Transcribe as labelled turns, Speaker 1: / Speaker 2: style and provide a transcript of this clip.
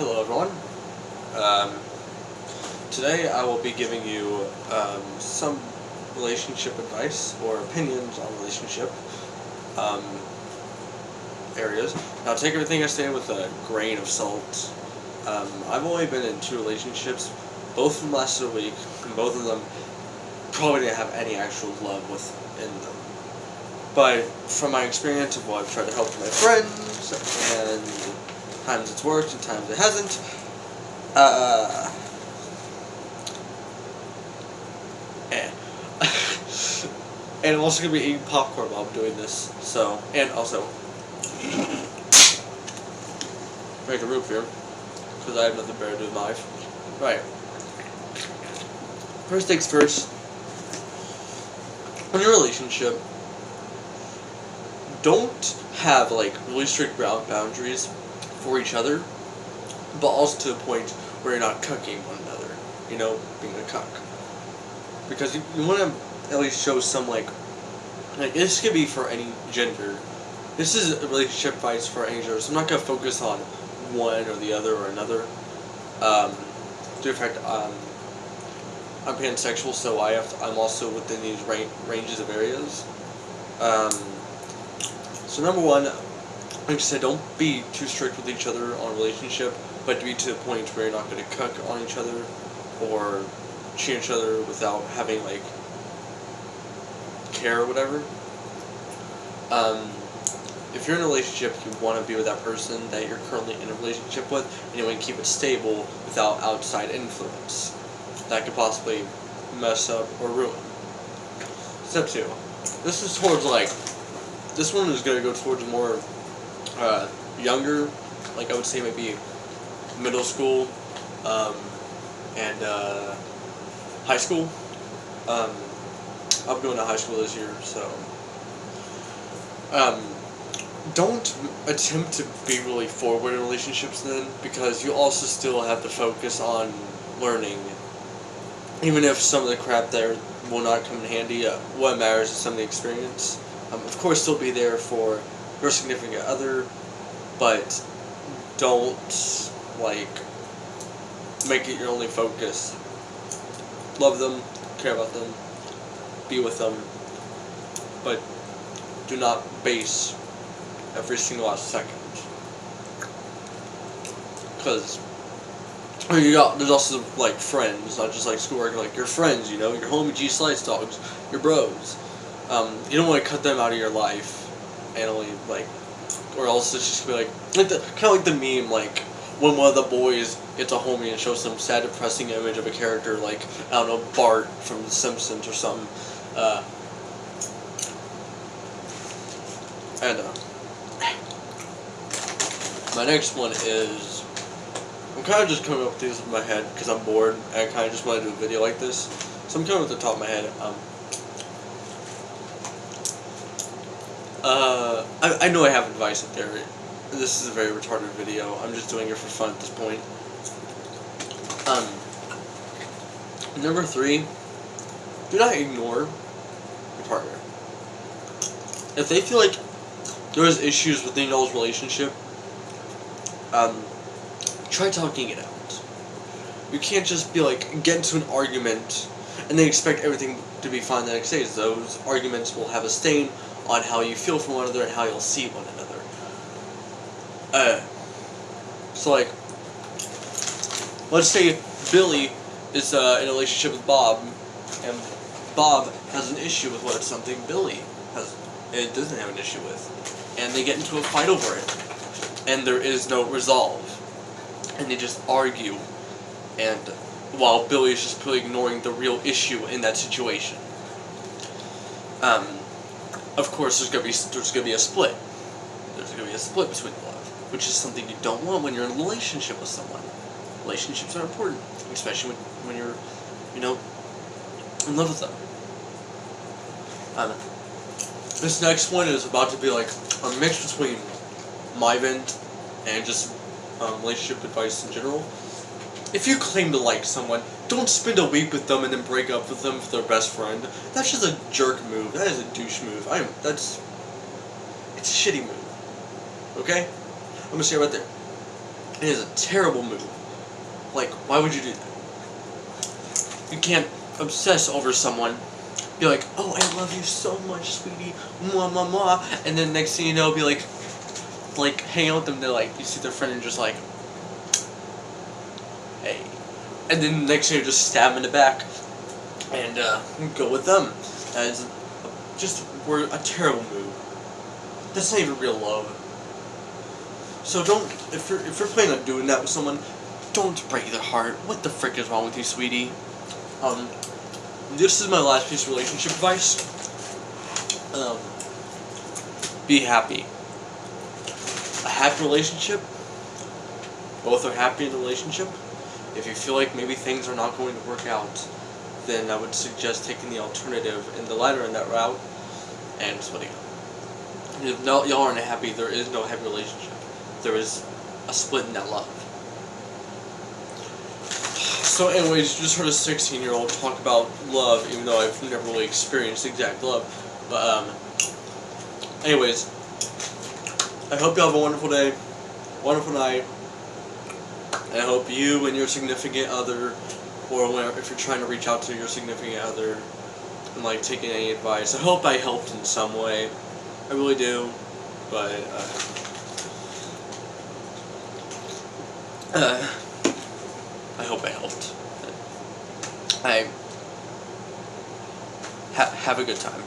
Speaker 1: Hello everyone. Um, Today I will be giving you some relationship advice or opinions on relationship um, areas. Now take everything I say with a grain of salt. I've only been in 2 relationships. Both of them lasted a week, and both of them probably didn't have any actual love within them. But from my experience of what I've tried to help my friends, and times it's worked and times it hasn't, eh. And I'm also going to be eating popcorn while I'm doing this, so, and also, make a root beer, because I have nothing better to do with my life. Right. First things first, in your relationship, don't have like really strict boundaries for each other, but also to the point where you're not cucking one another, you know, being a cuck. Because you want to at least show some like this could be for any gender. This is a relationship advice for any gender, so I'm not going to focus on one or the other or another. In fact, I'm pansexual, so I'm also within these ranges of areas. So number one, like I said, don't be too strict with each other on a relationship, but to be to the point where you're not going to cuck on each other or cheat each other without having like care or whatever. If you're in a relationship, you want to be with that person that you're currently in a relationship with, and you want to keep it stable without outside influence that could possibly mess up or ruin. Step 2. This is towards like, this one is going to go towards more younger, like I would say maybe middle school and high school. I'm going to high school this year, so don't attempt to be really forward in relationships then, because you also still have to focus on learning. Even if some of the crap there will not come in handy, what matters is some of the experience. Of course, still be there for your significant other, but don't, like, make it your only focus. Love them, care about them, be with them, but do not base every single last second. Because there's also like friends, not just like schoolwork, like your friends, you know, your homie G Slice dogs, your bros. You don't want to cut them out of your life and only like, or else it's just gonna be like the kind of like the meme, like when one of the boys gets a homie and shows some sad, depressing image of a character like, I don't know, Bart from The Simpsons or something. My next one is, I'm kind of just coming up with these in my head because I'm bored and I kind of just want to do a video like this. So I'm coming with the top of my head. I know I have advice up there. This is a very retarded video. I'm just doing it for fun at this point. Number 3, do not ignore your partner. If they feel like there's issues within y'all's relationship, try talking it out. You can't just be like, get into an argument and then expect everything to be fine the next day. Those arguments will have a stain on how you feel for one another and how you'll see one another. So like, let's say Billy is in a relationship with Bob, and Bob has an issue with something Billy doesn't have an issue with, and they get into a fight over it, and there is no resolve, and they just argue, and while Billy is just purely ignoring the real issue in that situation. Of course, there's gonna be a split. There's gonna be a split between the love, which is something you don't want when you're in a relationship with someone. Relationships are important, especially when you're, you know, in love with them. This next one is about to be like a mix between my vent and just relationship advice in general. If you claim to like someone, don't spend a week with them and then break up with them for their best friend. That's just a jerk move. That is a douche move. It's a shitty move. Okay? I'm gonna say it right there. It is a terrible move. Like, why would you do that? You can't obsess over someone. Be like, oh, I love you so much, sweetie, mwah, mwah, mwah. And then next thing you know, be like hang out with them. They're like, you see their friend and just like, hey. And then next thing you just stab them in the back and go with them. That is just a terrible move. That's not even real love. So don't, if you're planning on doing that with someone, don't break their heart. What the frick is wrong with you, sweetie? This is my last piece of relationship advice. Be happy. A happy relationship, both are happy in the relationship. If you feel like maybe things are not going to work out, then I would suggest taking the alternative and the lighter in that route and splitting up. If y'all aren't happy, there is no happy relationship. There is a split in that love. So anyways, you just heard a 16-year-old talk about love, even though I've never really experienced exact love. But anyways, I hope you have a wonderful day, wonderful night. And I hope you and your significant other, or if you're trying to reach out to your significant other and like taking any advice, I hope I helped in some way. I really do. But I hope I helped. Have a good time.